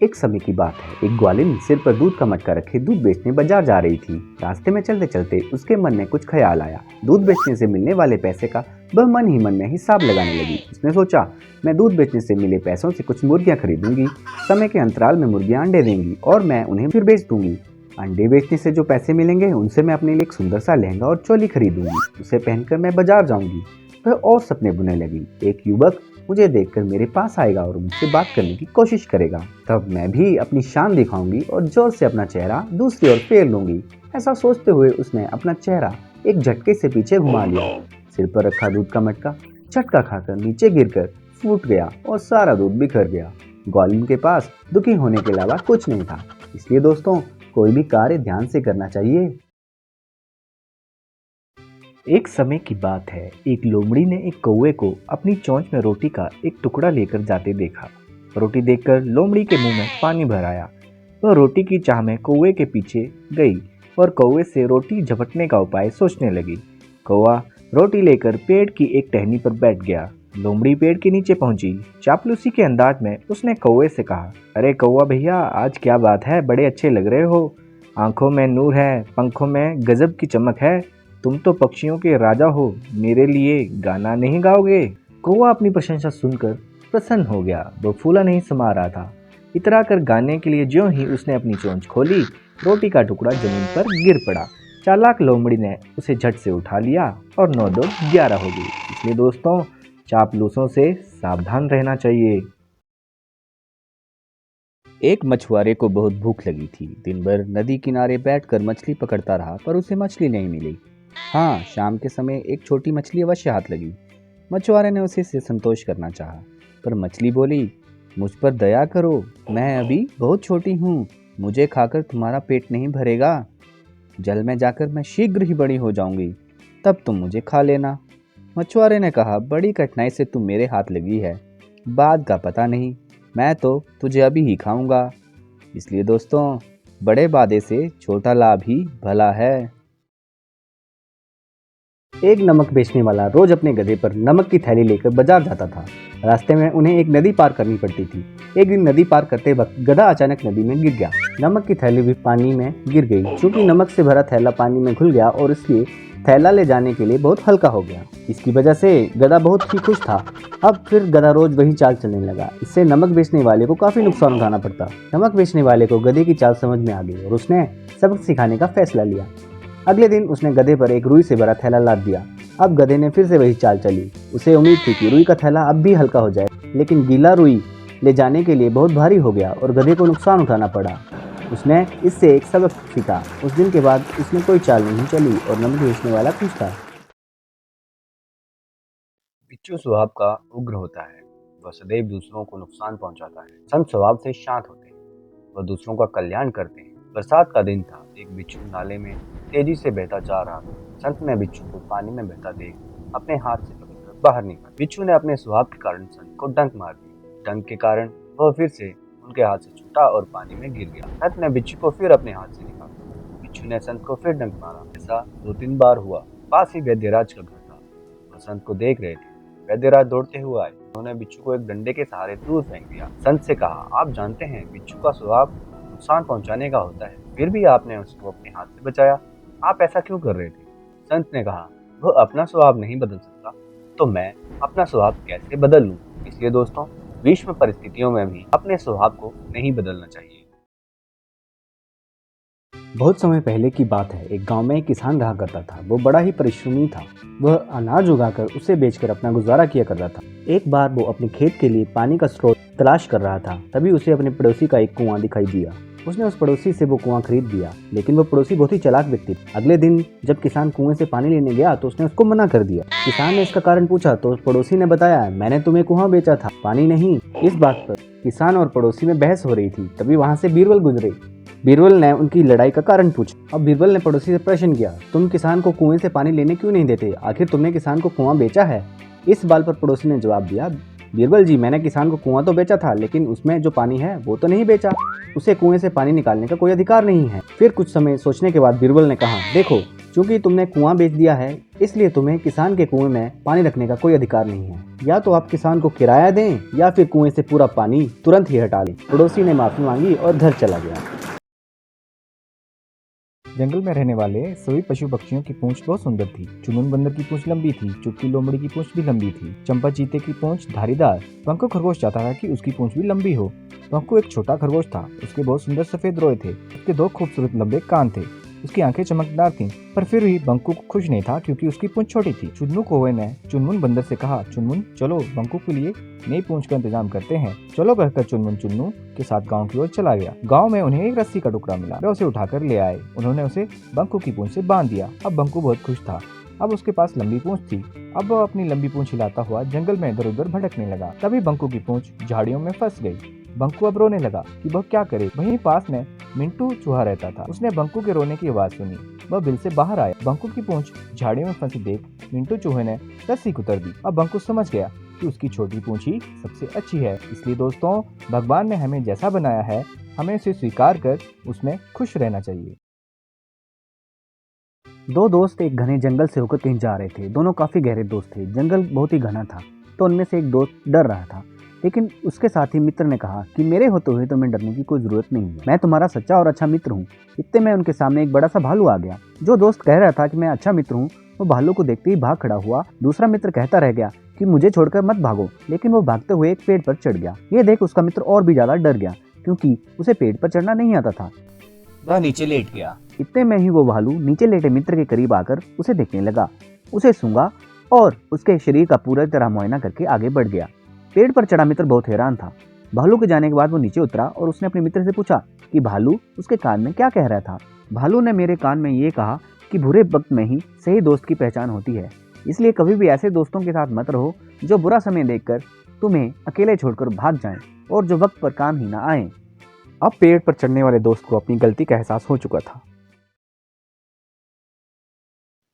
एक समय की बात है, एक ग्वालिन सिर पर दूध का मटका रखे दूध बेचने बाजार जा रही थी। रास्ते में चलते चलते उसके मन में कुछ ख्याल आया। दूध बेचने से मिलने वाले पैसे का वह मन ही मन में हिसाब लगाने लगी। उसने सोचा, मैं दूध बेचने से मिले पैसों से कुछ मुर्गियां खरीदूंगी। समय के अंतराल में मुर्गियां अंडे देंगी और मैं उन्हें फिर बेच दूंगी। अंडे बेचने से जो पैसे मिलेंगे उनसे मैं अपने लिए एक सुंदर सा लहंगा और चोली खरीदूंगी। उसे पहनकर मैं बाजार जाऊंगी। वह और सपने बुनने लगी। एक युवक मुझे देखकर मेरे पास आएगा और मुझसे बात करने की कोशिश करेगा, तब मैं भी अपनी शान दिखाऊंगी और जोर से अपना चेहरा दूसरी ओर फेर लूंगी। ऐसा सोचते हुए उसने अपना चेहरा एक झटके से पीछे घुमा लिया। सिर पर रखा दूध का मटका झटका खाकर नीचे गिरकर फूट गया और सारा दूध बिखर गया। ग्वालिन के पास दुखी होने के अलावा कुछ नहीं था। इसलिए दोस्तों, कोई भी कार्य ध्यान से करना चाहिए। एक समय की बात है, एक लोमड़ी ने एक कौवे को अपनी चोंच में रोटी का एक टुकड़ा लेकर जाते देखा। रोटी देखकर लोमड़ी के मुंह में पानी भर आया। वह रोटी की चाह में कौवे के पीछे गई और कौवे से रोटी झपटने का उपाय सोचने लगी। कौवा रोटी लेकर पेड़ की एक टहनी पर बैठ गया। लोमड़ी पेड़ के नीचे पहुंची। चापलूसी के अंदाज में उसने कौवे से कहा, अरे कौवा भैया, आज क्या बात है, बड़े अच्छे लग रहे हो। आंखों में नूर है, पंखों में गजब की चमक है। तुम तो पक्षियों के राजा हो, मेरे लिए गाना नहीं गाओगे? कौवा अपनी प्रशंसा सुनकर प्रसन्न हो गया। वो फूला नहीं समा रहा था। इतरा कर गाने के लिए ज्यों ही उसने अपनी चोंच खोली, रोटी का टुकड़ा जमीन पर गिर पड़ा। चालाक लोमड़ी ने उसे झट से उठा लिया और 9 2 11 हो गई। इसलिए दोस्तों, चापलूसों से सावधान रहना चाहिए। एक मछुआरे को बहुत भूख लगी थी। दिन भर नदी किनारे बैठकर मछली पकड़ता रहा, पर उसे मछली नहीं मिली। हाँ, शाम के समय एक छोटी मछली अवश्य हाथ लगी। मछुआरे ने उसे से संतोष करना चाहा, पर मछली बोली, मुझ पर दया करो, मैं अभी बहुत छोटी हूँ, मुझे खाकर तुम्हारा पेट नहीं भरेगा। जल में जाकर मैं शीघ्र ही बड़ी हो जाऊंगी, तब तुम मुझे खा लेना। मछुआरे ने कहा, बड़ी कठिनाई से तुम मेरे हाथ लगी है, बाद का पता नहीं, मैं तो तुझे अभी ही खाऊंगा। इसलिए दोस्तों, बड़े वादे से छोटा लाभ ही भला है। एक नमक बेचने वाला रोज अपने गधे पर नमक की थैली लेकर बाजार जाता था। रास्ते में उन्हें एक नदी पार करनी पड़ती थी। एक दिन नदी पार करते वक्त गधा अचानक नदी में गिर गया। नमक की थैली भी पानी में गिर गई। चूंकि नमक से भरा थैला पानी में घुल गया और इसलिए थैला ले जाने के लिए बहुत हल्का हो गया। इसकी वजह से गधा बहुत ही खुश था। अब फिर गधा रोज वही चाल चलने लगा। इससे नमक बेचने वाले को काफी नुकसान उठाना पड़ता। नमक बेचने वाले को गधे की चाल समझ में आ गई और उसने सबक सिखाने का फैसला लिया। अगले दिन उसने गधे पर एक रुई से भरा थैला लाद दिया। अब गधे ने फिर से वही चाल चली। उसे उम्मीद थी कि रुई का थैला अब भी हल्का हो जाए, लेकिन गीला रुई ले जाने के लिए बहुत भारी हो गया और गधे को नुकसान उठाना पड़ा। उसने इससे एक सबक सीखा। उस दिन के बाद उसने कोई चाल नहीं चली और नमक बेचने वाला खुश था। बिच्छू स्वभाव का उग्र होता है। वह सदैव दूसरों को नुकसान पहुंचाता है। संत स्वभाव से शांत होते हैं। वह दूसरों का कल्याण करते हैं। बरसात का दिन था। एक बिच्छू नाले में तेजी से बहता जा रहा था। संत ने बिच्छू को पानी में बहता देख अपने हाथ से पकड़कर बाहर निकाला। बिच्छू ने अपने स्वभाव के कारण संत को डंक मार दी। डंक के कारण वह फिर से उनके हाथ से छूटा और पानी में गिर गया। संत ने बिच्छू को फिर अपने हाथ से निकाला। बिच्छू ने संत को फिर डंक मारा। ऐसा 2-3 बार हुआ। पास ही वैद्यराज का घर था। वह संत को देख रहे थे। वैद्यराज दौड़ते हुए आए। उन्होंने बिच्छू को एक डंडे के सहारे दूर फेंक दिया। संत से कहा, आप जानते हैं बिच्छू का स्वभाव नुकसान पहुंचाने का होता है, फिर भी आपने उसको अपने हाथ से बचाया। आप ऐसा क्यों कर रहे थे? संत ने कहा, वह अपना स्वभाव नहीं बदल सकता, तो मैं अपना स्वभाव कैसे बदल लूं? इसलिए दोस्तों, विषम परिस्थितियों में भी अपने स्वभाव को नहीं बदलना चाहिए। बहुत समय पहले की बात है, एक गांव में एक किसान रहा करता था। वो बड़ा ही परिश्रमी था। वह अनाज उगाकर उसे बेचकर अपना गुजारा किया करता था। एक बार वो अपने खेत के लिए पानी का स्रोत तलाश कर रहा था। तभी उसे अपने पड़ोसी का एक कुआं दिखाई दिया। उसने उस पड़ोसी से वो कुआं खरीद लिया, लेकिन वो पड़ोसी बहुत ही चालाक व्यक्ति था। अगले दिन जब किसान कुएं से पानी लेने गया तो उसने उसको मना कर दिया। किसान ने इसका कारण पूछा तो पड़ोसी ने बताया, मैंने तुम्हें कुआं बेचा था, पानी नहीं। इस बात पर किसान और पड़ोसी में बहस हो रही थी। तभी वहां से बीरबल गुजरे। बीरबल ने उनकी लड़ाई का कारण पूछा। अब बीरबल ने पड़ोसी से प्रश्न किया, तुम किसान को कुएं से पानी लेने क्यों नहीं देते? आखिर तुमने किसान को कुआं बेचा है? इस बात पर पड़ोसी ने जवाब दिया, बीरबल जी, मैंने किसान को कुआं तो बेचा था, लेकिन उसमें जो पानी है वो तो नहीं बेचा। उसे कुएं से पानी निकालने का कोई अधिकार नहीं है। फिर कुछ समय सोचने के बाद बीरबल ने कहा, देखो, क्योंकि तुमने कुआं बेच दिया है, इसलिए तुम्हें किसान के कुएं में पानी रखने का कोई अधिकार नहीं है। या तो आप किसान को किराया दें या फिर कुएं से पूरा पानी तुरंत ही हटा लें। पड़ोसी ने माफी मांगी और घर चला गया। जंगल में रहने वाले सभी पशु पक्षियों की पूंछ बहुत सुंदर थी। चुनमुन बंदर की पूंछ लंबी थी, चुटकी लोमड़ी की पूंछ भी लंबी थी, चंपा चीते की पूंछ धारीदार। पंकु खरगोश चाहता था कि उसकी पूंछ भी लंबी हो। पंकु एक छोटा खरगोश था, उसके बहुत सुंदर सफेद रोए थे, उसके 2 खूबसूरत लंबे कान थे, उसकी आंखें चमकदार थीं, पर फिर भी बंकू खुश नहीं था क्योंकि उसकी पूंछ छोटी थी। चुन्नू कौवे ने चुनमुन बंदर से कहा, चुनमुन चलो बंकू के लिए नई पूंछ का इंतजाम करते हैं। चलो कहकर चुनमुन चुन्नू के साथ गांव की ओर चला गया। गांव में उन्हें एक रस्सी का टुकड़ा मिला, वे उसे उठाकर ले आए। उन्होंने उसे बंकू की पूंछ से बांध दिया। अब बंकू बहुत खुश था, अब उसके पास लंबी पूंछ थी। अब वह अपनी लंबी पूंछ हिलाता हुआ जंगल में इधर उधर भटकने लगा। तभी बंकू की पूंछ झाड़ियों में फंस गई। बंकू अब रोने लगा कि वह क्या करे। वहीं पास में मिंटू चूहा रहता था। उसने बंकू के रोने की आवाज सुनी, वह बिल से बाहर आया। बंकू की पूंछ झाड़ियों में फंसी देख मिंटू चूहे ने रस्सी कुतर दी। अब बंकू समझ गया कि उसकी छोटी पूंछ ही सबसे अच्छी है। इसलिए दोस्तों, भगवान ने हमें जैसा बनाया है, हमें उसे स्वीकार कर उसमें खुश रहना चाहिए। 2 दोस्त एक घने जंगल से होकर कहीं जा रहे थे। दोनों काफी गहरे दोस्त थे। जंगल बहुत ही घना था, तो उनमें से एक दोस्त डर रहा था, लेकिन उसके साथी मित्र ने कहा कि मेरे होते हुए तुम्हें डरने की कोई जरूरत नहीं है, मैं तुम्हारा सच्चा और अच्छा मित्र हूँ। इतने में उनके सामने एक बड़ा सा भालू आ गया। जो दोस्त कह रहा था कि मैं अच्छा मित्र हूँ, वो भालू को देखते ही भाग खड़ा हुआ। दूसरा मित्र कहता रह गया कि मुझे छोड़कर मत भागो, लेकिन वो भागते हुए एक पेड़ पर चढ़ गया। ये देख उसका मित्र और भी ज्यादा डर गया, क्योंकि उसे पेड़ पर चढ़ना नहीं आता था। वह नीचे लेट गया। इतने में ही वो भालू नीचे लेटे मित्र के करीब आकर उसे देखने लगा, उसे सूंघा और उसके शरीर का पूरी तरह मुआयना करके आगे बढ़ गया। पेड़ पर चढ़ा मित्र बहुत हैरान था। भालू के जाने के बाद वो नीचे उतरा और उसने अपने मित्र से पूछा कि भालू उसके कान में क्या कह रहा था। भालू ने मेरे कान में ये कहा कि बुरे वक्त में ही सही दोस्त की पहचान होती है, इसलिए कभी भी ऐसे दोस्तों के साथ मत रहो जो बुरा समय देखकर तुम्हें अकेले छोड़कर भाग जाएं और जो वक्त पर काम ही ना आए। अब पेड़ पर चढ़ने वाले दोस्त को अपनी गलती का एहसास हो चुका था।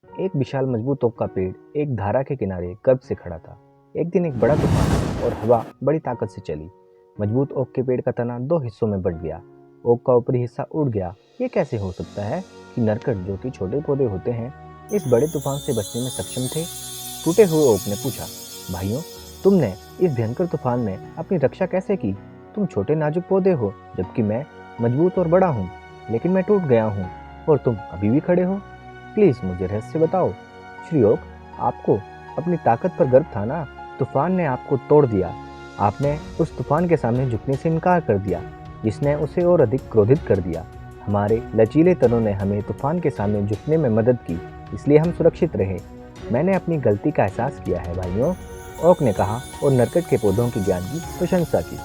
एक विशाल मजबूत ओक का पेड़ एक धारा के किनारे कर्ब से खड़ा था। एक दिन एक बड़ा तूफान आया और हवा बड़ी ताकत से चली। मजबूत ओक के पेड़ का तना 2 हिस्सों में बंट गया। ओक का ऊपरी हिस्सा उड़ गया। ये कैसे हो सकता है कि नरकट, जो कि छोटे पौधे होते हैं, इस बड़े तूफान से बचने में सक्षम थे? टूटे हुए ओक ने पूछा, भाइयों, तुमने इस भयंकर तूफान में अपनी रक्षा कैसे की? तुम छोटे नाजुक पौधे हो, जबकि मैं मजबूत और बड़ा हूँ, लेकिन मैं टूट गया हूँ और तुम अभी भी खड़े हो। प्लीज मुझे रहस्य बताओ। श्री ओक, आपको अपनी ताकत पर गर्व था ना? तूफान ने आपको तोड़ दिया। आपने उस तूफान के सामने झुकने से इनकार कर दिया, जिसने उसे और अधिक क्रोधित कर दिया। हमारे लचीले तनों ने हमें तूफान के सामने झुकने में मदद की, इसलिए हम सुरक्षित रहे। मैंने अपनी गलती का एहसास किया है भाइयों, ओक ने कहा और नरकट के पौधों के ज्ञान की प्रशंसा की।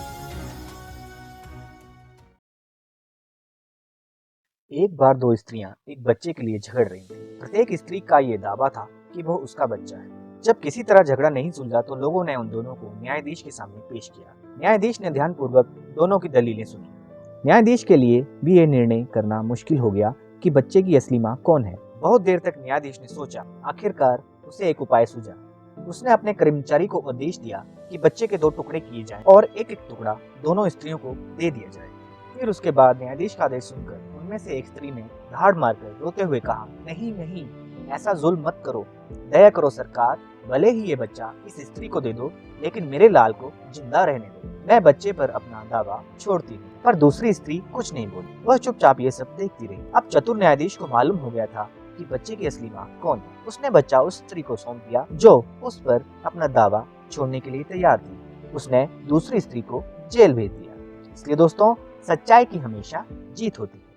एक बार 2 स्त्रियां एक बच्चे के लिए झगड़ रही थीं। प्रत्येक स्त्री का ये दावा था कि वो उसका बच्चा है। जब किसी तरह झगड़ा नहीं सुलझा तो लोगों ने उन दोनों को न्यायाधीश के सामने पेश किया। न्यायाधीश ने ध्यानपूर्वक दोनों की दलीलें सुनी। न्यायाधीश के लिए भी ये निर्णय करना मुश्किल हो गया कि बच्चे की असली माँ कौन है। बहुत देर तक न्यायाधीश ने सोचा। आखिरकार उसे एक उपाय सूझा। उसने अपने कर्मचारी को आदेश दिया कि बच्चे के 2 टुकड़े किए जाएं और एक एक टुकड़ा दोनों स्त्रियों को दे दिया जाए। फिर उसके बाद न्यायाधीश का आदेश सुनकर उनमें से एक स्त्री ने धाड़ मारकर रोते हुए कहा, नहीं नहीं, ऐसा जुल्म मत करो, दया करो सरकार, भले ही ये बच्चा इस स्त्री को दे दो, लेकिन मेरे लाल को जिंदा रहने दो। मैं बच्चे पर अपना दावा छोड़ती हूँ। पर दूसरी स्त्री कुछ नहीं बोली, वह चुपचाप ये सब देखती रही। अब चतुर न्यायाधीश को मालूम हो गया था कि बच्चे की असली माँ कौन है। उसने बच्चा उस स्त्री को सौंप दिया जो उस पर अपना दावा छोड़ने के लिए तैयार थी। उसने दूसरी स्त्री को जेल भेज दिया। इसलिए दोस्तों, सच्चाई की हमेशा जीत होती है।